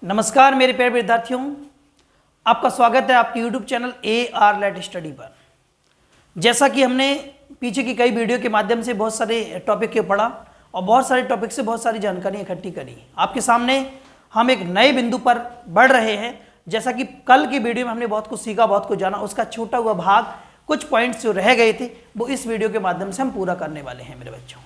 नमस्कार मेरे प्यारे विद्यार्थियों, आपका स्वागत है आपके YouTube channel AR let study पर। जैसा कि हमने पीछे की कई वीडियो के माध्यम से बहुत सारे टॉपिक के पढ़ा और बहुत सारे टॉपिक से बहुत सारी जानकारी इकट्ठी करी। आपके सामने हम एक नए बिंदु पर बढ़ रहे हैं। जैसा कि कल की वीडियो में हमने बहुत कुछ सीखा, बहुत कुछ जाना, उसका छूटा हुआ भाग, कुछ पॉइंट्स जो रह गए थे वो इस वीडियो के माध्यम से हम पूरा करने वाले हैं मेरे बच्चों।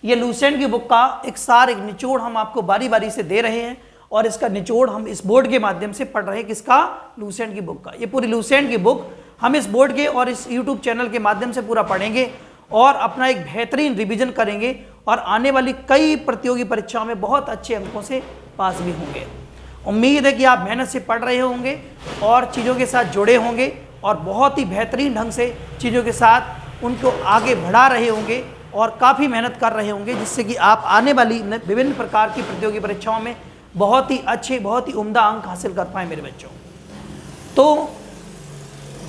ये लुसेंट की बुक का एक सार, एक निचोड़ हम आपको बारी बारी से दे रहे हैं और इसका निचोड़ हम इस बोर्ड के माध्यम से पढ़ रहे हैं। किसका? लुसेंट की बुक का। ये पूरी लुसेंट की बुक हम इस बोर्ड के और इस यूट्यूब चैनल के माध्यम से पूरा पढ़ेंगे और अपना एक बेहतरीन रिवीजन करेंगे और आने वाली कई प्रतियोगी परीक्षाओं में बहुत अच्छे अंकों से पास भी होंगे। उम्मीद है कि आप मेहनत से पढ़ रहे होंगे और चीज़ों के साथ जुड़े होंगे और बहुत ही बेहतरीन ढंग से चीज़ों के साथ उनको आगे बढ़ा रहे होंगे और काफ़ी मेहनत कर रहे होंगे, जिससे कि आप आने वाली विभिन्न प्रकार की प्रतियोगी परीक्षाओं में बहुत ही अच्छे, बहुत ही उम्दा अंक हासिल कर पाए मेरे बच्चों। तो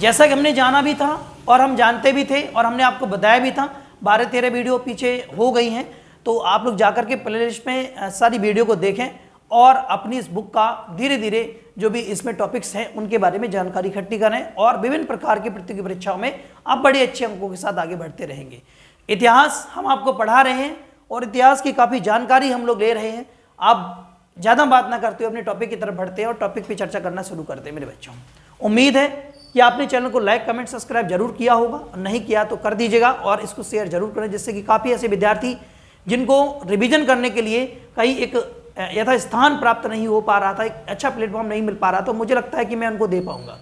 जैसा कि हमने जाना भी था और हम जानते भी थे और हमने आपको बताया भी था, 12-13 वीडियो पीछे हो गई हैं, तो आप लोग जाकर के प्लेलिस्ट में सारी वीडियो को देखें और अपनी इस बुक का धीरे धीरे जो भी इसमें टॉपिक्स हैं उनके बारे में जानकारी इकट्ठी करें और विभिन्न प्रकार की प्रतियोगी परीक्षाओं में आप बड़े अच्छे अंकों के साथ आगे बढ़ते रहेंगे। इतिहास हम आपको पढ़ा रहे हैं और इतिहास की काफ़ी जानकारी हम लोग ले रहे हैं। आप ज़्यादा बात ना करते हुए अपने टॉपिक की तरफ बढ़ते हैं और टॉपिक पे चर्चा करना शुरू करते हैं मेरे बच्चों। उम्मीद है कि आपने चैनल को लाइक, कमेंट, सब्सक्राइब जरूर किया होगा, नहीं किया तो कर दीजिएगा और इसको शेयर जरूर करें, जिससे कि काफ़ी ऐसे विद्यार्थी जिनको रिवीजन करने के लिए कहीं एक यथास्थान प्राप्त नहीं हो पा रहा था, एक अच्छा प्लेटफॉर्म नहीं मिल पा रहा, तो मुझे लगता है कि मैं उनको दे पाऊंगा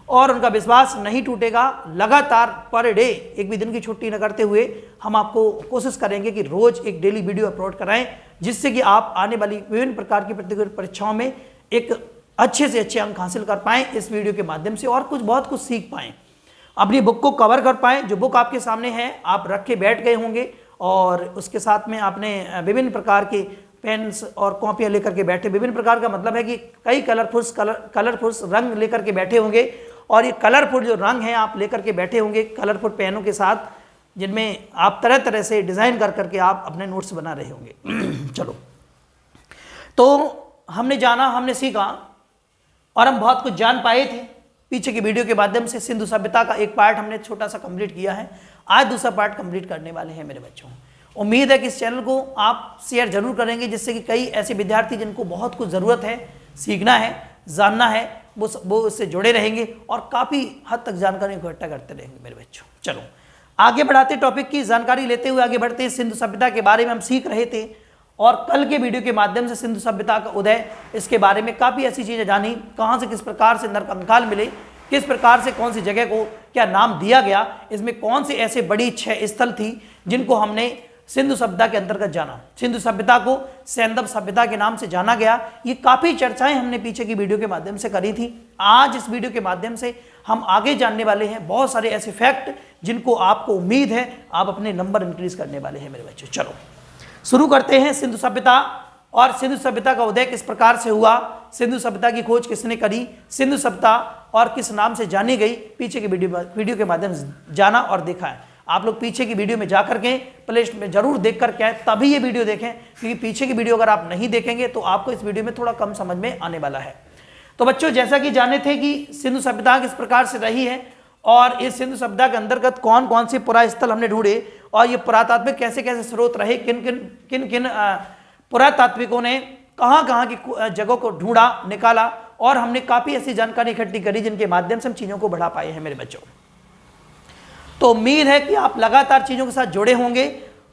और उनका विश्वास नहीं टूटेगा। लगातार पर डे, एक भी दिन की छुट्टी न करते हुए हम आपको कोशिश करेंगे कि रोज एक डेली वीडियो अपलोड कराएं, जिससे कि आप आने वाली विभिन्न प्रकार की प्रतियोगी परीक्षाओं में एक अच्छे से अच्छे अंक हासिल कर पाएं इस वीडियो के माध्यम से और बहुत कुछ सीख पाएं, अपनी बुक को कवर कर पाएं। जो बुक आपके सामने है आप रख के बैठ गए होंगे और उसके साथ में आपने विभिन्न प्रकार के पेन्स और कॉपियाँ लेकर के बैठे, विभिन्न प्रकार का मतलब है कि कई कलरफुल रंग लेकर के बैठे होंगे और ये कलरफुल जो रंग हैं आप लेकर के बैठे होंगे कलरफुल पेनों के साथ, जिनमें आप तरह तरह से डिज़ाइन कर करके आप अपने नोट्स बना रहे होंगे। चलो, तो हमने जाना, हमने सीखा और हम बहुत कुछ जान पाए थे पीछे की वीडियो के माध्यम से। सिंधु सभ्यता का एक पार्ट हमने छोटा सा कंप्लीट किया है, आज दूसरा पार्ट कंप्लीट करने वाले हैं मेरे बच्चों। उम्मीद है कि इस चैनल को आप शेयर जरूर करेंगे, जिससे कि कई ऐसे विद्यार्थी जिनको बहुत कुछ ज़रूरत है, सीखना है, जानना है, वो उससे जुड़े रहेंगे और काफ़ी हद तक जानकारी इकट्ठा करते रहेंगे मेरे बच्चों। चलो आगे बढ़ाते, टॉपिक की जानकारी लेते हुए आगे बढ़ते हैं। सिंधु सभ्यता के बारे में हम सीख रहे थे और कल के वीडियो के माध्यम से सिंधु सभ्यता का उदय, इसके बारे में काफ़ी ऐसी चीज़ें जानी, कहाँ से किस प्रकार से नरकंकाल मिले, किस प्रकार से कौन सी जगह को क्या नाम दिया गया, इसमें कौन सी ऐसे बड़ी 6 स्थल थी जिनको हमने सिंधु सभ्यता के अंतर्गत जाना। सिंधु सभ्यता को सैंधव सभ्यता के नाम से जाना गया। ये काफ़ी चर्चाएं हमने पीछे की वीडियो के माध्यम से करी थी। आज इस वीडियो के माध्यम से हम आगे जानने वाले हैं बहुत सारे ऐसे फैक्ट जिनको आपको उम्मीद है आप अपने नंबर इंक्रीज करने वाले हैं मेरे बच्चों। चलो शुरू करते हैं। सिंधु सभ्यता और सिंधु सभ्यता का उदय किस प्रकार से हुआ, सिंधु सभ्यता की खोज किसने करी, सिंधु सभ्यता और किस नाम से जानी गई, पीछे की वीडियो के माध्यम से जाना और देखा है। आप लोग पीछे की वीडियो में जाकर के प्लेलिस्ट में जरूर देख कर के तभी ये वीडियो देखें, क्योंकि पीछे की वीडियो अगर आप नहीं देखेंगे तो आपको इस वीडियो में थोड़ा कम समझ में आने वाला है। तो बच्चों, जैसा कि जाने थे कि सिंधु सभ्यता किस प्रकार से रही है और इस सिंधु सभ्यता के अंतर्गत कौन कौन से पुरास्थल हमने ढूंढे और ये पुरातात्विक कैसे कैसे स्रोत रहे, किन किन पुरातात्विकों ने कहाँ कहाँ की जगहों को ढूंढा, निकाला और हमने काफ़ी ऐसी जानकारी इकट्ठी करी जिनके माध्यम से हम चीज़ों को बढ़ा पाए हैं मेरे बच्चों। तो उम्मीद है कि आप लगातार चीज़ों के साथ जुड़े होंगे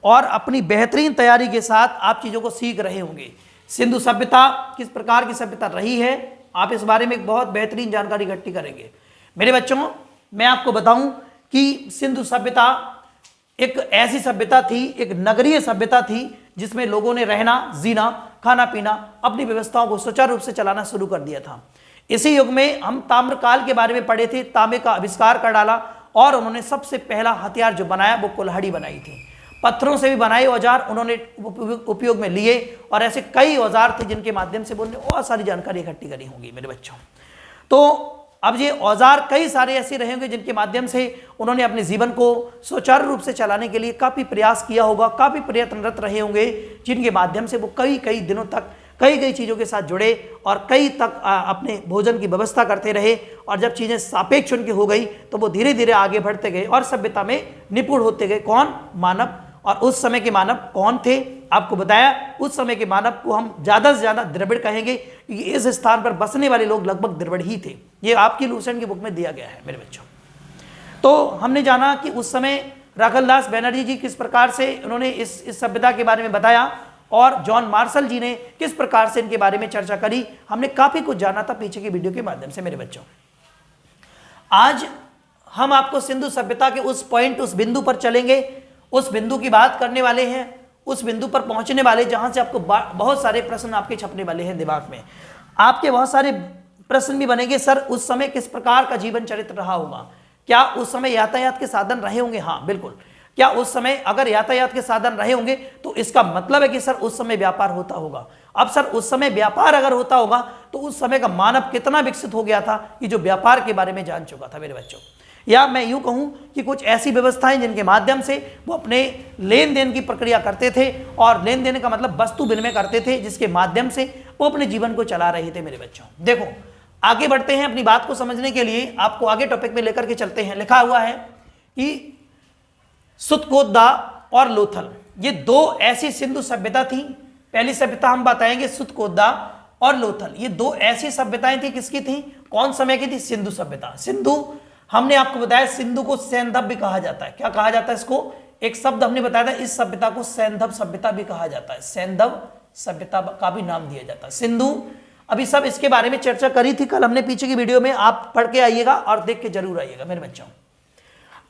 और अपनी बेहतरीन तैयारी के साथ आप चीज़ों को सीख रहे होंगे। सिंधु सभ्यता किस प्रकार की सभ्यता रही है, आप इस बारे में एक बहुत बेहतरीन जानकारी इकट्ठी करेंगे मेरे बच्चों। मैं आपको बताऊं कि सिंधु सभ्यता एक ऐसी सभ्यता थी, एक नगरीय सभ्यता थी, जिसमें लोगों ने रहना, जीना, खाना पीना, अपनी व्यवस्थाओं को सुचारू रूप से चलाना शुरू कर दिया था। इसी युग में हम ताम्रकाल के बारे में पढ़े थे, तांबे का आविष्कार कर डाला और उन्होंने सबसे पहला हथियार जो बनाया वो कुल्हाड़ी बनाई थी। पत्थरों से भी बनाए औजार उन्होंने उपयोग में लिए और ऐसे कई औजार थे जिनके माध्यम से उन्होंने बहुत सारी जानकारी इकट्ठी करी होगी मेरे बच्चों। तो अब ये औजार कई सारे ऐसे रहे होंगे जिनके माध्यम से उन्होंने अपने जीवन को सुचारू रूप से चलाने के लिए काफ़ी प्रयास किया होगा, काफ़ी प्रयत्नरत रहे होंगे, जिनके माध्यम से वो कई दिनों तक कई कई चीज़ों के साथ जुड़े और कई तक अपने भोजन की व्यवस्था करते रहे। और जब चीज़ें सापेक्ष उनकी हो गई तो वो धीरे धीरे आगे बढ़ते गए और सभ्यता में निपुण होते गए। कौन? मानव। और उस समय के मानव कौन थे? आपको बताया, उस समय के मानव को हम ज़्यादा से ज़्यादा द्रविड़ कहेंगे, क्योंकि इस स्थान पर बसने वाले लोग लगभग द्रविड़ ही थे। ये आपकी लूसेंट की बुक में दिया गया है मेरे बच्चों। तो हमने जाना कि उस समय राखलदास बैनर्जी जी किस प्रकार से उन्होंने इस सभ्यता के बारे में बताया और जॉन मार्शल जी ने किस प्रकार से इनके बारे में चर्चा करी। हमने काफ़ी कुछ जाना था पीछे की वीडियो के माध्यम से मेरे बच्चों। आज हम आपको सिंधु सभ्यता के उस पॉइंट, उस बिंदु पर चलेंगे, उस बिंदु की बात करने वाले हैं, उस बिंदु पर पहुंचने वाले जहां से आपको बहुत सारे प्रश्न आपके छपने वाले हैं दिमाग में। आपके बहुत सारे प्रश्न भी बनेंगे, सर उस समय किस प्रकार का जीवन चरित्र रहा होगा? क्या उस समय यातायात के साधन रहे होंगे? हाँ बिल्कुल। क्या उस समय अगर यातायात के साधन रहे होंगे तो इसका मतलब है कि सर उस समय व्यापार होता होगा। अब सर उस समय व्यापार अगर होता होगा तो उस समय का मानव कितना विकसित हो गया था कि जो व्यापार के बारे में जान चुका था मेरे बच्चों। या मैं यूं कहूं कि कुछ ऐसी व्यवस्थाएं जिनके माध्यम से वो अपने लेन देन की प्रक्रिया करते थे, और लेन देन का मतलब वस्तु विनिमय करते थे, जिसके माध्यम से वो अपने जीवन को चला रहे थे मेरे बच्चों। देखो आगे बढ़ते हैं, अपनी बात को समझने के लिए आपको आगे टॉपिक में लेकर के चलते हैं। लिखा हुआ है कि सुतकोदा और लोथल, ये दो ऐसी सिंधु सभ्यता थी। पहली सभ्यता हम बताएंगे सुतकोदा और लोथल। ये दो ऐसी सभ्यताएं थी, किसकी थी? कौन समय की थी? सिंधु सभ्यता। सिंधु हमने आपको बताया, सिंधु को सैंधव भी कहा जाता है। क्या कहा जाता है इसको? एक शब्द हमने बताया था, इस सभ्यता को सैंधव सभ्यता भी कहा जाता है। सैंधव सभ्यता का भी नाम दिया जाता है। सिंधु, अभी सब इसके बारे में चर्चा करी थी कल हमने पीछे की वीडियो में, आप पढ़ के आइएगा और देख के जरूर आइएगा मेरे बच्चों।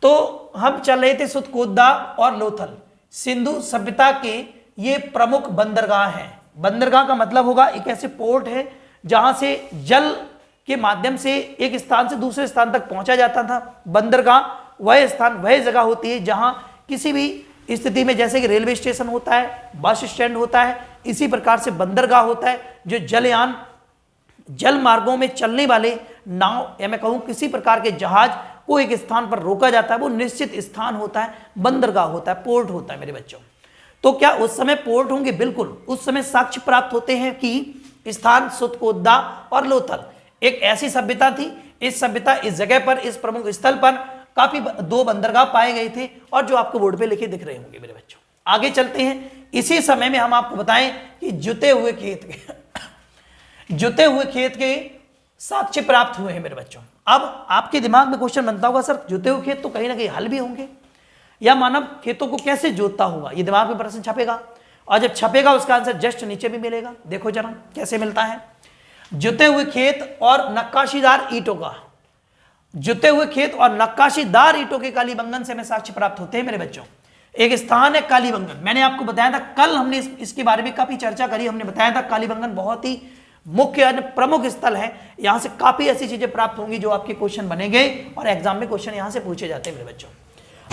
तो हम चल रहे थे सुतकोदा और लोथल, सिंधु सभ्यता के ये प्रमुख बंदरगाह हैं। बंदरगाह का मतलब होगा एक ऐसे पोर्ट है जहां से जल के माध्यम से एक स्थान से दूसरे स्थान तक पहुंचा जाता था। बंदरगाह वह स्थान, वह जगह होती है जहां किसी भी स्थिति में, जैसे कि रेलवे स्टेशन होता है, बस स्टैंड होता है, इसी प्रकार से बंदरगाह होता है जो जलयान, जल मार्गों में चलने वाले नाव या मैं कहूं किसी प्रकार के जहाज को एक स्थान पर रोका जाता है, वो निश्चित स्थान होता है, बंदरगाह होता है, पोर्ट होता है मेरे बच्चों। तो क्या उस समय पोर्ट होंगे? बिल्कुल। उस समय साक्ष्य प्राप्त होते हैं कि स्थान सुतकोदा और लोथल एक ऐसी सभ्यता थी। इस सभ्यता, इस जगह पर, इस प्रमुख स्थल पर काफी दो बंदरगाह पाए गए थे, और जो आपको बोर्ड पे लिखे दिख रहे होंगे मेरे बच्चों। आगे चलते हैं। इसी समय में हम आपको बताएं कि जुते हुए खेत के साक्ष्य प्राप्त हुए हैं मेरे बच्चों। अब आपके दिमाग में क्वेश्चन बनता होगा, सर जुते हुए खेत तो कहीं ना कहीं हल भी होंगे, या मानव खेतों को कैसे जोतता होगा? ये दिमाग में प्रश्न छपेगा, और जब छपेगा उसका आंसर जस्ट नीचे भी मिलेगा। देखो जरा कैसे मिलता है। जुते हुए खेत और नक्काशीदार ईंटों का, जुते हुए खेत और नक्काशीदार ईंटों के कालीबंगन से हमें साक्ष्य प्राप्त होते हैं मेरे बच्चों। एक स्थान है कालीबंगन, मैंने आपको बताया था कल, हमने इसके बारे में काफी चर्चा करी। हमने बताया था कालीबंगन बहुत ही मुख्य प्रमुख स्थल है, यहां से काफी ऐसी चीजें प्राप्त होंगी जो आपके क्वेश्चन बनेंगे और एग्जाम में क्वेश्चन यहां से पूछे जाते हैं मेरे बच्चों।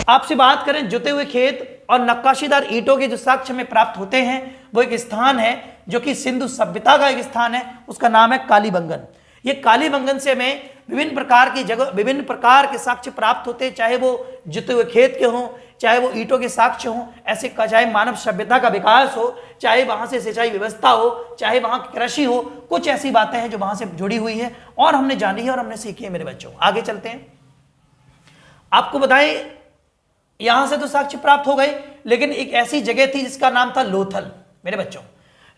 आपसे बात करें जुते हुए खेत और नक्काशीदार ईंटों के जो साक्ष्य में प्राप्त होते हैं, वो एक स्थान है जो कि सिंधु सभ्यता का एक स्थान है, उसका नाम है कालीबंगन। ये कालीबंगन से हमें विभिन्न प्रकार की जगह, विभिन्न प्रकार के साक्ष्य प्राप्त होते हैं, चाहे वो जुते हुए खेत के हों, चाहे वो ईंटों के साक्ष्य हों, ऐसे चाहे मानव सभ्यता का विकास हो, चाहे वहां से सिंचाई व्यवस्था हो, चाहे वहां कृषि हो, कुछ ऐसी बातें हैं जो वहां से जुड़ी हुई है और हमने जानी है और हमने सीखी है मेरे बच्चों। आगे चलते हैं। आपको बताएं, यहां से तो साक्ष्य प्राप्त हो गए, लेकिन एक ऐसी जगह थी जिसका नाम था लोथल मेरे बच्चों।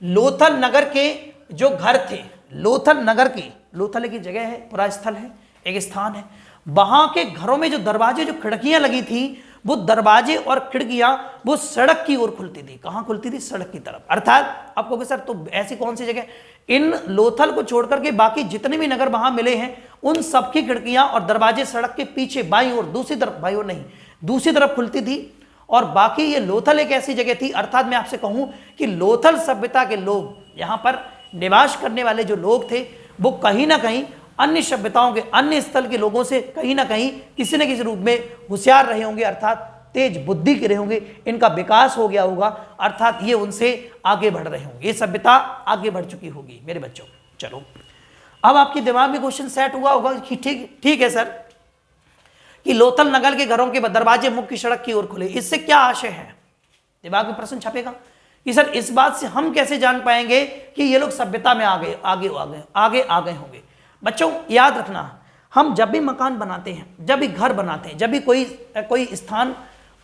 लोथल नगर के जो घर थे, लोथल नगर के, लोथल एक जगह है, पूरा स्थल है, एक स्थान है, वहां के घरों में जो दरवाजे, जो खिड़कियां लगी थी, वो दरवाजे और खिड़कियां वो सड़क की ओर खुलती थी। कहां खुलती थी? सड़क की तरफ। अर्थात आप कहोगे सर तो ऐसी कौन सी जगह? इन लोथल को छोड़कर के बाकी जितने भी नगर वहां मिले हैं, उन सबकी खिड़कियां और दरवाजे सड़क के पीछे बाईं ओर, दूसरी तरफ, बाईं ओर नहीं, दूसरी तरफ खुलती थी। और बाकी ये लोथल एक ऐसी जगह थी, अर्थात मैं आपसे कहूं कि लोथल सभ्यता के लोग, यहां पर निवास करने वाले जो लोग थे, वो कहीं ना कहीं अन्य सभ्यताओं के, अन्य स्थल के लोगों से कहीं ना कहीं किसी न किसी रूप में होशियार रहे होंगे, अर्थात तेज बुद्धि के रहे होंगे, इनका विकास हो गया होगा, अर्थात ये उनसे आगे बढ़ रहे होंगे, ये सभ्यता आगे बढ़ चुकी होगी मेरे बच्चों। चलो, अब आपके दिमाग में क्वेश्चन सेट हुआ होगा कि ठीक है सर, कि लोथल नगर के घरों के दरवाजे मुख्य सड़क की ओर खुले, इससे क्या आशय है? दिमाग में प्रश्न छपेगा कि सर इस बात से हम कैसे जान पाएंगे कि ये लोग सभ्यता में आगे आ गए होंगे। बच्चों याद रखना, हम जब भी मकान बनाते हैं, जब भी घर बनाते हैं, जब भी कोई स्थान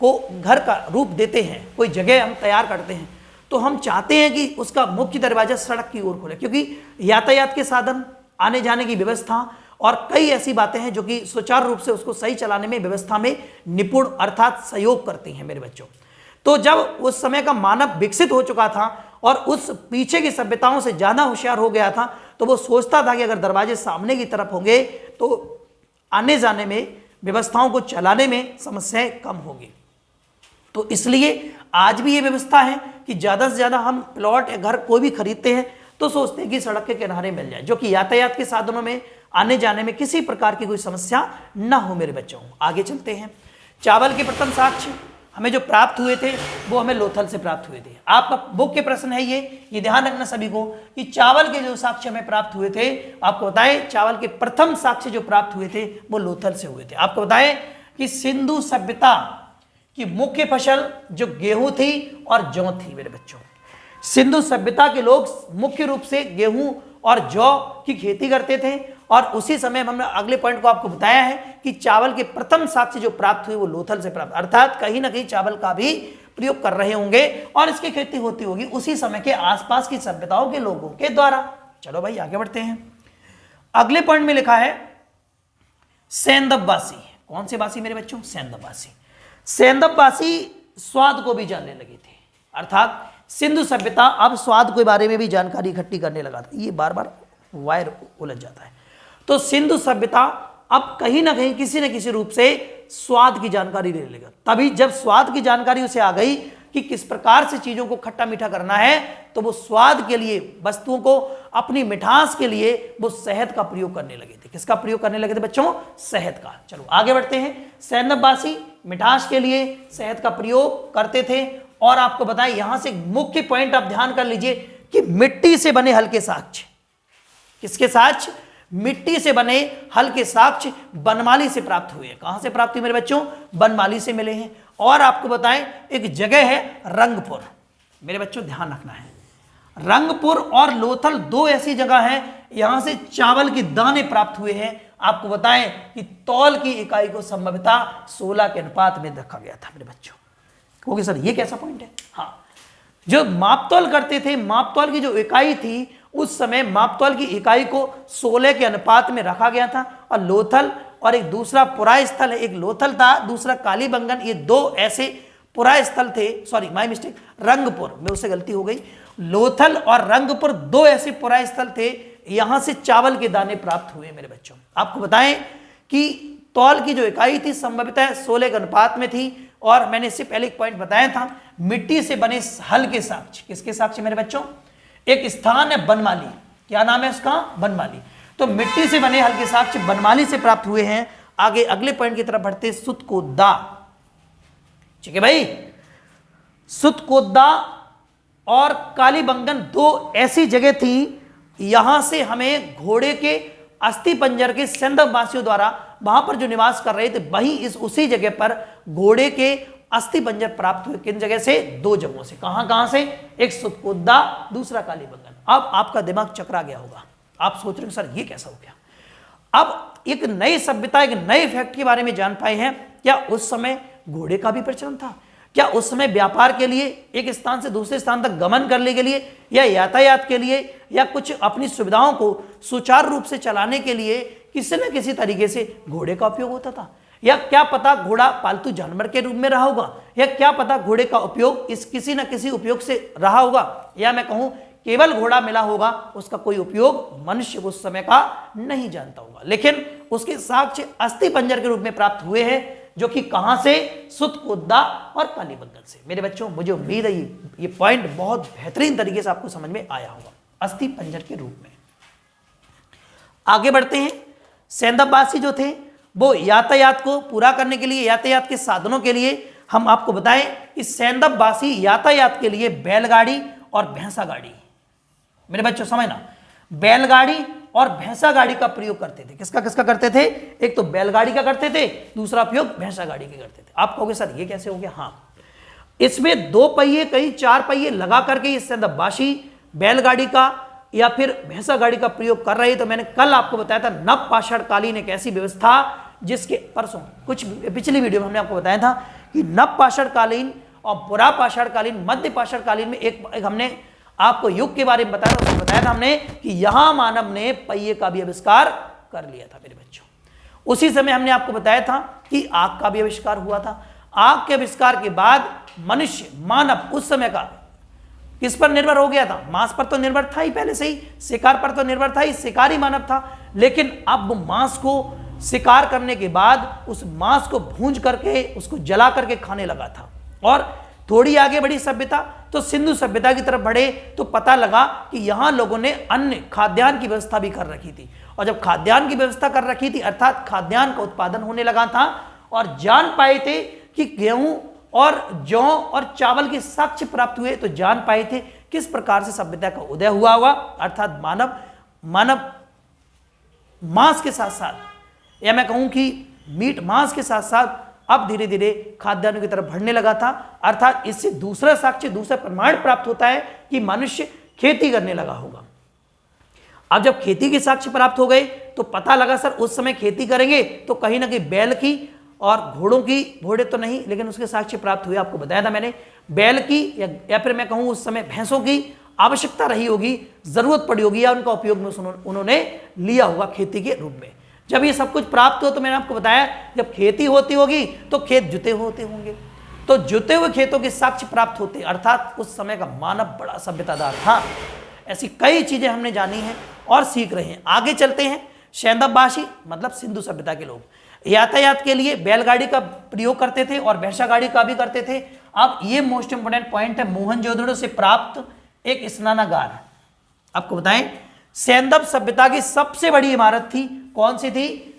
को घर का रूप देते हैं, कोई जगह हम तैयार करते हैं, तो हम चाहते हैं कि उसका मुख्य दरवाजा सड़क की ओर खोले, क्योंकि यातायात के साधन, आने जाने की व्यवस्था और कई ऐसी बातें हैं जो कि सुचारू रूप से उसको सही चलाने में, व्यवस्था में निपुण अर्थात सहयोग करती हैं मेरे बच्चों। तो जब उस समय का मानव विकसित हो चुका था और उस पीछे की सभ्यताओं से ज्यादा होशियार हो गया था, तो वो सोचता था कि अगर दरवाजे सामने की तरफ होंगे तो आने जाने में, व्यवस्थाओं को चलाने में समस्याएं कम होगी। तो इसलिए आज भी ये व्यवस्था है कि ज्यादा से ज्यादा हम प्लॉट या घर कोई भी खरीदते हैं तो सोचते हैं कि सड़क के किनारे मिल जाए, जो कि यातायात के साधनों में आने जाने में किसी प्रकार की कोई समस्या ना हो मेरे बच्चों। आगे चलते हैं। चावल के प्रथम साक्ष्य हमें जो प्राप्त हुए थे वो हमें लोथल से प्राप्त हुए थे। आपका बुक के प्रश्न है ये ध्यान रखना सभी को कि चावल के जो साक्ष्य हमें प्राप्त हुए थे, आपको बताएं चावल के प्रथम साक्ष्य जो प्राप्त हुए थे वो लोथल से हुए थे। आपको बताएं कि सिंधु सभ्यता की मुख्य फसल जो गेहूं थी और जौ थी मेरे बच्चों। सिंधु सभ्यता के लोग मुख्य रूप से गेहूं और जौ की खेती करते थे और उसी समय हमने अगले पॉइंट को आपको बताया है कि चावल के प्रथम साक्ष्य जो प्राप्त हुए वो लोथल से प्राप्त, अर्थात कहीं ना कहीं चावल का भी प्रयोग कर रहे होंगे और इसकी खेती होती होगी उसी समय के आसपास की सभ्यताओं के लोगों के द्वारा। चलो भाई आगे बढ़ते हैं। अगले पॉइंट में लिखा है सेंदबवासी। कौन से वासी मेरे बच्चों? सेंदबवासी। सेंदबवासी स्वाद को भी जानने लगे थे, अर्थात सिंधु सभ्यता अब स्वाद के बारे में भी जानकारी इकट्ठी करने लगा था। ये बार बार वायर उलझ जाता है। तो सिंधु सभ्यता अब कहीं ना कहीं किसी न किसी रूप से स्वाद की जानकारी ले लेगा। तभी जब स्वाद की जानकारी उसे आ गई कि किस प्रकार से चीजों को खट्टा मीठा करना है, तो वो स्वाद के लिए, वस्तुओं को अपनी मिठास के लिए वो शहद का प्रयोग करने लगे थे। किसका प्रयोग करने लगे थे बच्चों? शहद का। चलो आगे बढ़ते हैं। सेंदबवासी मिठास के लिए शहद का प्रयोग करते थे और आपको बताएं यहां से मुख्य पॉइंट आप ध्यान कर लीजिए कि मिट्टी से बने हल्के साक्ष्य। किसके साक्ष्य? मिट्टी से बने हल्के साक्ष्य बनमाली से प्राप्त हुए। कहां से प्राप्त हुए मेरे बच्चों? बनमाली से मिले हैं। और आपको बताएं एक जगह है रंगपुर, मेरे बच्चों ध्यान रखना है, रंगपुर और लोथल दो ऐसी जगह हैं यहां से चावल के दाने प्राप्त हुए हैं। आपको बताएं कि तौल की इकाई को संभवतः 16 के अनुपात में रखा गया था मेरे बच्चों। ओके सर, ये कैसा पॉइंट है? हाँ, जो मापतौल करते थे, मापतौल की जो इकाई थी उस समय मापतौल की इकाई को 16 के अनुपात में रखा गया था। और लोथल और एक दूसरा पुरा स्थल है, एक लोथल था, दूसरा कालीबंगन, ये दो ऐसे पुरा स्थल थे। सॉरी माय मिस्टेक, रंगपुर में उससे गलती हो गई। लोथल और रंगपुर दो ऐसे पुरा स्थल थे, यहां से चावल के दाने प्राप्त हुए मेरे बच्चों। आपको बताएं कि तौल की जो इकाई थी संभवतः 16 के अनुपात में थी। और मैंने इससे पहले एक पॉइंट बताया था, मिट्टी से बने हल्के साक्ष्य। किसके साक्ष्य मेरे बच्चों? एक स्थान है बनमाली, क्या नाम है उसका? बनमाली। तो मिट्टी से बने हल्के साक्ष्य बनमाली से प्राप्त हुए हैं। आगे अगले पॉइंट की तरफ बढ़ते, सुतकोदा। ठीक है भाई, सुतकोदा और कालीबंगन दो ऐसी जगह थी, यहां से हमें घोड़े के अस्थि पंजर के सेंदबवासियों द्वारा वहां पर जो निवास कर रहे थे वहीं उसी जगह पर घोड़े के अस्थि पंजर प्राप्त हुए। किन जगह से? दो जगहों से। कहां से? एक सुतकोदा, दूसरा कालीबंगन। अब आपका दिमाग चकरा गया होगा, आप सोच रहे हो सर ये कैसा हो गया? अब एक नई सभ्यता, एक नए फैक्ट के बारे में जान पाए हैं। क्या उस समय घोड़े का भी प्रचलन था? क्या उस समय व्यापार के लिए, एक स्थान से दूसरे स्थान तक गमन करने के लिए, या यातायात के लिए, या कुछ अपनी सुविधाओं को सुचारू रूप से चलाने के लिए किसी न किसी तरीके से घोड़े का उपयोग होता था? या क्या पता घोड़ा पालतू जानवर के रूप में रहा होगा, या क्या पता घोड़े का उपयोग इस किसी न किसी उपयोग से रहा होगा, या मैं कहूं केवल घोड़ा मिला होगा, उसका कोई उपयोग मनुष्य उस समय का नहीं जानता होगा। लेकिन उसके साक्ष्य अस्थि पंजर के रूप में प्राप्त हुए हैं, जो कि कहां से? सुतकोदा और कालीबंगन से। मेरे बच्चों मुझे उम्मीद है ये पॉइंट बहुत बेहतरीन तरीके से आपको समझ में आया होगा, अस्थि पंजर के रूप में। आगे बढ़ते हैं। सेंदबवासी जो थे वो यातायात को पूरा करने के लिए, यातायात के साधनों के लिए, हम आपको बताएं कि सेंदबवासी यातायात के लिए बैलगाड़ी और भैंसा गाड़ी, मेरे बच्चों समझना, बैलगाड़ी और भैंसा गाड़ी का प्रयोग करते थे। किसका किसका करते थे? एक तो बैलगाड़ी का करते थे, दूसरा उपयोग भैंसा गाड़ी के करते थे। आप कहोगे सर ये कैसे हो गया? हाँ, इसमें 2 पहिए कहीं 4 पहिए लगा करके इस सेंदबबाशी बैलगाड़ी का या फिर भैंसा गाड़ी का प्रयोग कर रहे। तो मैंने कल आपको बताया था नव पाषाणकालीन एक ऐसी व्यवस्था जिसके परसों कुछ पिछली वीडियो में हमने आपको बताया था कि नव पाषाणकालीन और पुरा पाषाणकालीन मध्य पाषाणकालीन में एक हमने आपको युग के बारे में बताया था। उसमें बताया था हमने कि यहां मानव ने पहिए का भी आविष्कार कर लिया था मेरे बच्चों। उसी समय हमने आपको बताया था कि आग का भी आविष्कार हुआ था। आग के आविष्कार के बाद मनुष्य मानव उस समय का किस पर निर्भर हो गया था? मांस पर तो निर्भर था ही पहले से ही, शिकार पर तो निर्भर था ही, शिकारी मानव था। लेकिन अब मांस को शिकार करने के बाद उस मांस को भूंज करके उसको जला करके खाने लगा था। और थोड़ी आगे बढ़ी सभ्यता तो सिंधु सभ्यता की तरफ बढ़े तो पता लगा कि यहां लोगों ने अन्य खाद्यान्न की व्यवस्था भी कर रखी थी। और जब खाद्यान्न की व्यवस्था कर रखी थी अर्थात खाद्यान्न का उत्पादन होने लगा था और जान पाए थे कि गेहूं और जौ और चावल के साक्ष्य प्राप्त हुए, तो जान पाए थे किस प्रकार से सभ्यता का उदय हुआ अर्थात मानव मांस के साथ साथ, या मैं कहूं कि मीट मांस के साथ साथ अब धीरे धीरे खाद्यान्नों की तरफ बढ़ने लगा था। अर्थात इससे दूसरा साक्ष्य, दूसरा प्रमाण प्राप्त होता है कि मनुष्य खेती करने लगा होगा। अब जब खेती के साक्ष्य प्राप्त हो गए तो पता लगा सर उस समय खेती करेंगे तो कहीं ना कहीं बैल की और घोड़ों की, घोड़े तो नहीं लेकिन उसके साक्ष्य प्राप्त हुए। आपको बताया था मैंने बैल की या फिर मैं कहूं उस समय भैंसों की आवश्यकता रही होगी, जरूरत पड़ी होगी या उनका उपयोग में उन्होंने लिया होगा खेती के रूप में। जब ये सब कुछ प्राप्त हो तो मैंने आपको बताया जब खेती होती होगी तो खेत जुते होते होंगे, तो जुते हुए खेतों के साक्ष्य प्राप्त होते, अर्थात उस समय का मानव बड़ा सभ्यतादार था। ऐसी कई चीजें हमने जानी हैं और सीख रहे हैं। आगे चलते हैं। सेंदबबाशी मतलब सिंधु सभ्यता के लोग यातायात के लिए बैलगाड़ी का प्रयोग करते थे और भैंसा गाड़ी का भी करते थे। अब ये मोस्ट इंपोर्टेंट पॉइंट है, मोहनजोदड़ो से प्राप्त एक स्नानागार। आपको बताएं सेंदब सभ्यता की सबसे बड़ी इमारत थी, कौन सी थी?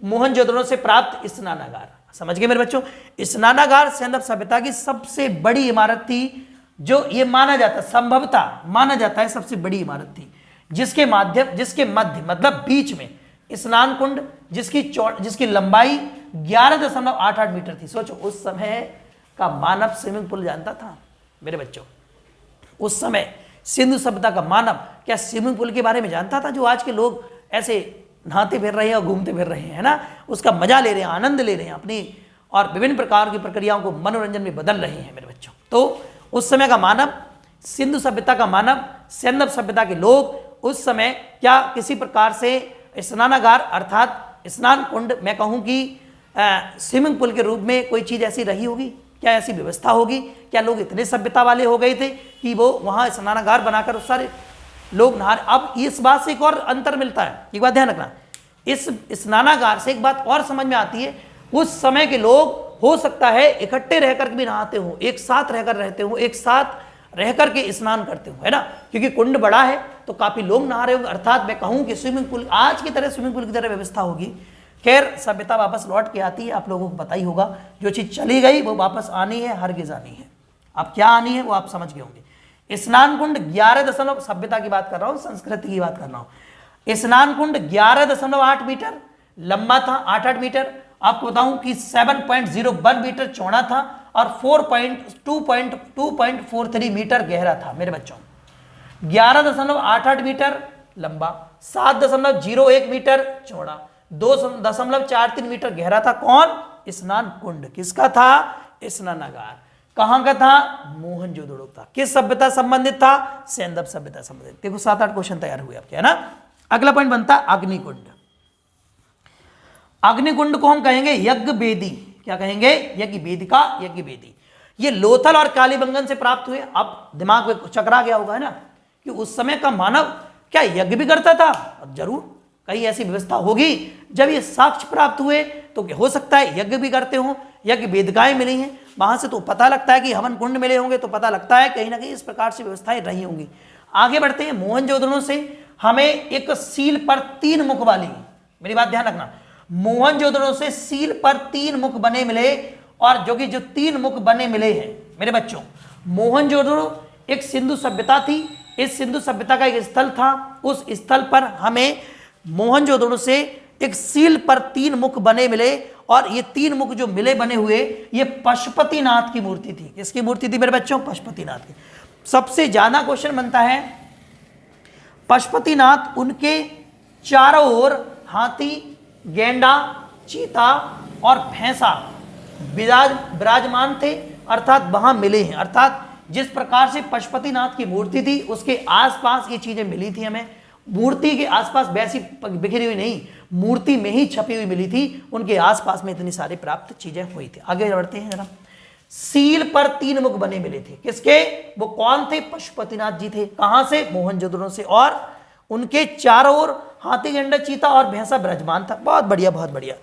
मोहनजोदड़ो से प्राप्त स्नानागार। समझ गए मेरे बच्चों? स्नानागार सेंदब सभ्यता की सबसे बड़ी इमारत थी, जो ये माना जाता, संभवतः माना जाता है सबसे बड़ी इमारत थी, जिसके मध्य मतलब बीच में स्नान कुंड जिसकी लंबाई 11.88 मीटर थी। सोचो उस समय का मानव स्विमिंग पूल जानता था मेरे बच्चों? उस समय सिंधु सभ्यता का मानव क्या स्विमिंग पूल के बारे में जानता था जो आज के लोग ऐसे नहाते फिर रहे हैं और घूमते फिर रहे हैं, है ना? उसका मजा ले रहे हैं, आनंद ले रहे हैं अपनी, और विभिन्न प्रकार की प्रक्रियाओं को मनोरंजन में बदल रहे हैं मेरे बच्चों। तो उस समय का मानव, सिंधु सभ्यता का मानव, सेंदब सभ्यता के लोग उस समय क्या किसी प्रकार से स्नानागार अर्थात स्नान कुंड, मैं कहूं कि स्विमिंग पूल के रूप में कोई चीज ऐसी रही होगी? क्या ऐसी व्यवस्था होगी? क्या लोग इतने सभ्यता वाले हो गए थे कि वो वहां स्नानागार बनाकर उस सारे लोग नहा? अब इस बात से एक और अंतर मिलता है, एक बात ध्यान रखना, इस स्नानागार से एक बात और समझ में आती है, उस समय के लोग हो सकता है इकट्ठे रहकर भी नहाते हो, एक साथ रहकर रहते हो, एक साथ रह करके स्नान करते हो, है ना? क्योंकि कुंड बड़ा है तो काफी लोग नहा रहे होंगे, अर्थात मैं कहूं कि स्विमिंग पूल आज की तरह स्विमिंग पूल की तरह व्यवस्था होगी। खैर सभ्यता वापस लौट के आती है, आप लोगों को पता ही होगा, जो चीज चली गई वो वापस आनी है, हरगिज आनी है। अब क्या आनी है वो आप समझ गए होंगे। स्नान कुंड 11 सभ्यता की बात कर रहा हूं, संस्कृति की बात कर रहा हूं। स्नान कुंड 11.8 मीटर लंबा था, 8 मीटर। आपको बताऊं कि 7.01 मीटर चौड़ा था और 2.43 मीटर गहरा था मेरे बच्चों। 11.88 मीटर लंबा, 7.01 मीटर चौड़ा, 2.43 मीटर गहरा था। कौन? स्नान कुंड। किसका था? स्नानागार। कहां का था? मोहनजोदड़ो था। किस सभ्यता संबंधित था? सेंदब सभ्यता संबंधित। देखो 7-8 क्वेश्चन तैयार हुए आपके, है ना? अगला पॉइंट बनता अग्निकुंड। अग्निकुंड को हम कहेंगे यज्ञ वेदी। क्या कहेंगे? यज्ञ वेदिका, यज्ञ वेदी। ये लोथल और कालीबंगन से प्राप्त हुए। अब दिमाग में चकरा गया होगा, है ना, कि उस समय का मानव क्या यज्ञ भी करता था? अब जरूर कहीं ऐसी व्यवस्था होगी। जब ये साक्ष्य प्राप्त हुए तो हो सकता है यज्ञ भी करते हो, यज्ञ वेदिकाएं मिली हैं वहां से, तो पता लगता है कि हवन कुंड मिले होंगे, तो पता लगता है कहीं ना कहीं इस प्रकार से व्यवस्थाएं रही होंगी। आगे बढ़ते हैं। मोहनजोदड़ो से हमें एक सील पर 3 मुख वाली, मेरी बात ध्यान रखना, मोहनजोदड़ो से सील पर 3 मुख बने मिले, और जो 3 मुख बने मिले हैं मेरे बच्चों, मोहनजोदड़ो एक सिंधु सभ्यता थी। इस सिंधु सभ्यता का एक स्थल था, उस स्थल पर हमें मोहनजोदड़ो से एक सील पर 3 मुख बने मिले, और ये तीन मुख जो मिले बने हुए, ये पशुपतिनाथ की मूर्ति थी। किसकी मूर्ति थी मेरे बच्चों? पशुपतिनाथ की। सबसे ज्यादा क्वेश्चन बनता है पशुपतिनाथ, उनके चारों ओर हाथी, गेंडा, चीता और भैंसा विराजमान थे, अर्थात वहां मिले हैं। अर्थात जिस प्रकार से पशुपतिनाथ की मूर्ति थी उसके आसपास ये चीजें मिली थी हमें। मूर्ति के आसपास वैसी बिखरी हुई नहीं, मूर्ति में ही छपी हुई मिली थी, उनके आसपास में इतनी सारी प्राप्त चीजें हुई थी। आगे बढ़ते हैं जरा। सील पर तीन मुख बने मिले थे, किसके? वो कौन थे? पशुपतिनाथ जी थे। कहां से? मोहनजोदड़ो से। और उनके चारों ओर हाथी, गेंडा, चीता और भैंसा विराजमान था। बहुत बढ़िया, बहुत बढ़िया।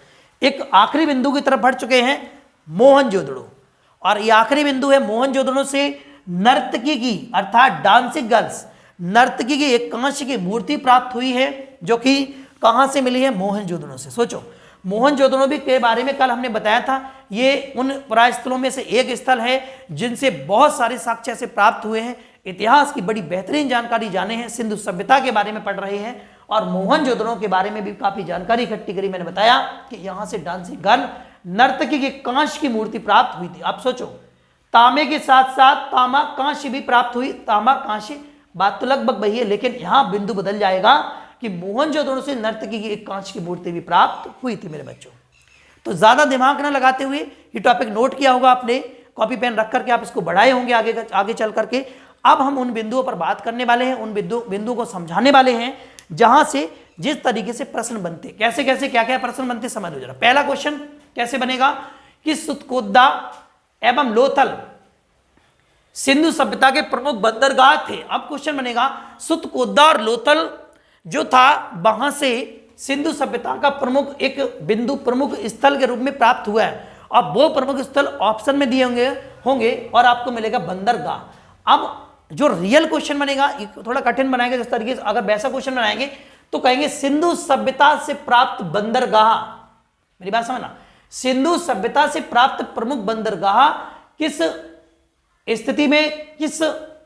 एक आखिरी बिंदु की तरफ बढ़ चुके हैं, मोहनजोदड़ो। और ये आखिरी बिंदु है, मोहनजोदड़ो से नर्तकी की अर्थात डांसिंग गर्ल्स नर्तकी की एक कांस्य की मूर्ति प्राप्त हुई है, जो कि कहां से मिली है? मोहनजोदड़ो से। सोचो, मोहनजोदड़ो भी के बारे में कल हमने बताया था, ये उन पुरास्थलों में से एक स्थल है जिनसे बहुत सारे साक्ष्य से प्राप्त हुए हैं। इतिहास की बड़ी बेहतरीन जानकारी जाने हैं, सिंधु सभ्यता के बारे में पढ़ रहे हैं और मोहनजोदड़ो के बारे में भी काफी जानकारी इकट्ठी करी। मैंने बताया कि यहां से डांसिंग गर्ल नर्तकी की कांस्य की मूर्ति प्राप्त हुई थी। आप सोचो, तांबे के साथ साथ तांबा कांस्य भी प्राप्त हुई। तांबा कांस्य बात तो लगभग वही है, लेकिन यहां बिंदु बदल जाएगा कि मोहनजोदड़ो से नर्तकी की एक कांच की मूर्ति भी प्राप्त हुई थी मेरे बच्चों। तो ज्यादा दिमाग ना लगाते हुए ये टॉपिक नोट किया होगा आपने, कॉपी पेन रख करके आप इसको बढ़ाए होंगे आगे चल करके। अब हम उन बिंदुओं पर बात करने वाले हैं, उन बिंदुओं को समझाने वाले हैं जहां से जिस तरीके से प्रश्न बनते, कैसे कैसे क्या क्या प्रश्न बनते समझ लो जरा। पहला क्वेश्चन कैसे बनेगा कि सुतकोदा एवं लोथल सिंधु सभ्यता के प्रमुख बंदरगाह थे। अब क्वेश्चन बनेगा, सुतकोदा और लोथल जो था वहां से सिंधु सभ्यता का प्रमुख एक बिंदु, प्रमुख स्थल के रूप में प्राप्त हुआ है। अब वो प्रमुख स्थल ऑप्शन में दिए होंगे और आपको मिलेगा बंदरगाह। अब जो रियल क्वेश्चन बनेगा थोड़ा कठिन बनाएंगे, जिस तरीके से अगर वैसा क्वेश्चन बनाएंगे तो कहेंगे सिंधु सभ्यता से प्राप्त बंदरगाह। मेरी बात समझना, सिंधु सभ्यता से प्राप्त प्रमुख बंदरगाह किस स्थिति में, किस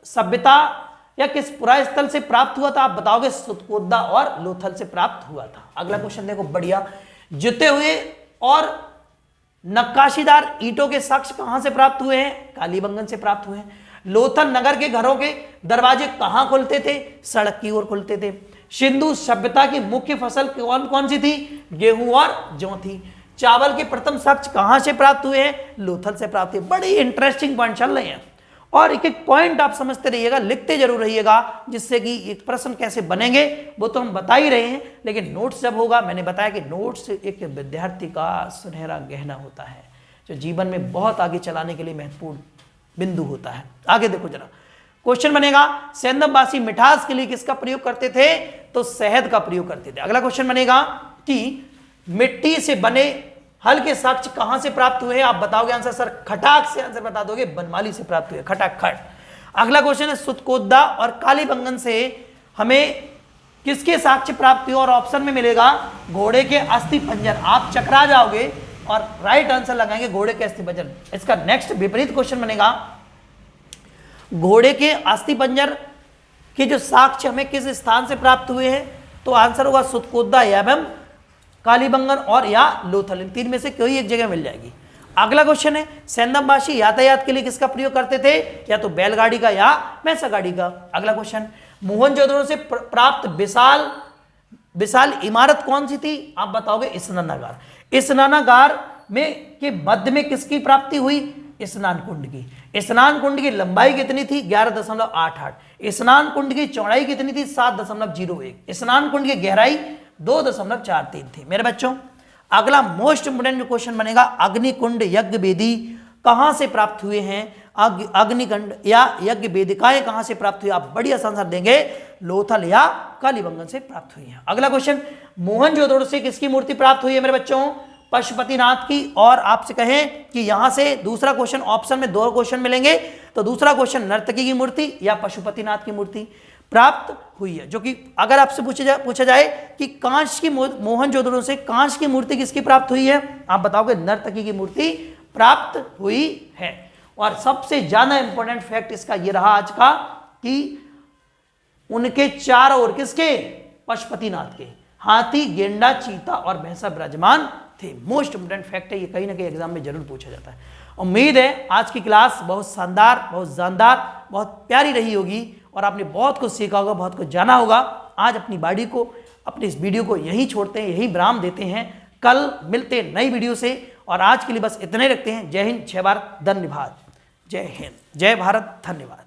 सभ्यता या किस पुरास्थल से प्राप्त हुआ था? आप बताओगे सुतकोदा और लोथल से प्राप्त हुआ था। अगला क्वेश्चन देखो, बढ़िया। जुते हुए और नक्काशीदार ईंटों के साक्ष्य कहां से प्राप्त हुए हैं? कालीबंगन से प्राप्त हुए हैं। लोथल नगर के घरों के दरवाजे कहां खुलते थे? सड़क की ओर खुलते थे। सिंधु सभ्यता की मुख्य फसल कौन कौन सी थी? गेहूं और जौ थी। चावल के प्रथम साक्ष्य कहां से प्राप्त हुए हैं? लोथल से प्राप्त हुए। बड़ी इंटरेस्टिंग पॉइंट चल रहे हैं और एक एक पॉइंट आप समझते रहिएगा, लिखते जरूर रहिएगा, जिससे कि एक प्रश्न कैसे बनेंगे वो तो हम बता ही रहे हैं, लेकिन नोट्स जब होगा, मैंने बताया कि नोट्स एक विद्यार्थी का सुनहरा गहना होता है जो जीवन में बहुत आगे चलाने के लिए महत्वपूर्ण बिंदु होता है। आगे देखो जरा, क्वेश्चन बनेगा, सेंधववासी मिठास के लिए किसका प्रयोग करते थे? तो शहद का प्रयोग करते थे। अगला क्वेश्चन बनेगा कि मिट्टी से बने हल के साक्ष्य कहां से प्राप्त हुए? आप बताओगे आंसर सर खटाक से आंसर बता दोगे, बनमाली से प्राप्त हुए, खटाक खट। अगला क्वेश्चन है सुतकोदा और कालीबंगन से हमें किसके साक्ष्य प्राप्त हुए? और ऑप्शन में मिलेगा घोड़े के अस्थि पंजर। आप चकरा जाओगे और राइट आंसर लगाएंगे घोड़े के अस्थि पंजर। इसका नेक्स्ट विपरीत क्वेश्चन बनेगा, घोड़े के अस्थि पंजर के जो साक्ष्य हमें किस स्थान से प्राप्त हुए हैं? तो आंसर होगा सुतकोदा एवं कालीबंगन और या लोथल, इन तीन में से कोई एक जगह मिल जाएगी। अगला क्वेश्चन है, सेंधववासी यातायात के लिए किसका प्रयोग करते थे? या तो बैलगाड़ी का या भैंसा गाड़ी का। अगला क्वेश्चन, मोहनजोदड़ो से प्राप्त विशाल इमारत कौन सी थी? आप बताओगे स्नानागार। स्नानागार में के मध्य में किसकी प्राप्ति हुई? स्नान कुंड की। स्नान कुंड की लंबाई कितनी थी? 11.88। स्नान कुंड की चौड़ाई कितनी थी? 7.01। स्नान कुंड की गहराई 2.43 थी। मेरे बच्चों, अगला मोस्ट इंपोर्टेंट क्वेश्चन बनेगा, अग्निकुंड यज्ञ वेदी कहां से प्राप्त हुए हैं? अग्निकुंड या यज्ञ वेदिकाएं कहां से प्राप्त हुई? आप बढ़िया आंसर देंगे, लोथल या कालीबंगन से प्राप्त हुई है। अगला क्वेश्चन, मोहनजोदड़ो से किसकी मूर्ति प्राप्त हुई है मेरे बच्चों? पशुपतिनाथ की। और आपसे कहें कि यहां से दूसरा क्वेश्चन, ऑप्शन में दो क्वेश्चन मिलेंगे, तो दूसरा क्वेश्चन नर्तकी की मूर्ति या पशुपतिनाथ की मूर्ति प्राप्त हुई है। जो कि अगर आपसे पूछा जाए कि कांच की मोहनजोदड़ो से कांच की मूर्ति किसकी प्राप्त हुई है? आप बताओगे नर्तकी की मूर्ति प्राप्त हुई है। और सबसे ज्यादा इंपॉर्टेंट फैक्ट इसका यह रहा आज का कि उनके चारों ओर किसके? पशुपतिनाथ के हाथी, गेंडा, चीता और भैंसा विराजमान थे। मोस्ट इंपोर्टेंट फैक्ट है, ये कहीं ना कहीं एग्जाम में जरूर पूछा जाता है। उम्मीद है आज की क्लास बहुत शानदार, बहुत जानदार, बहुत प्यारी रही होगी और आपने बहुत कुछ सीखा होगा, बहुत कुछ जाना होगा। आज अपनी बॉडी को, अपने इस वीडियो को यहीं छोड़ते हैं, यहीं विराम देते हैं। कल मिलते हैं नई वीडियो से और आज के लिए बस इतने रखते हैं। जय हिंद, जय भारत, धन्यवाद। जय हिंद, जय भारत, धन्यवाद।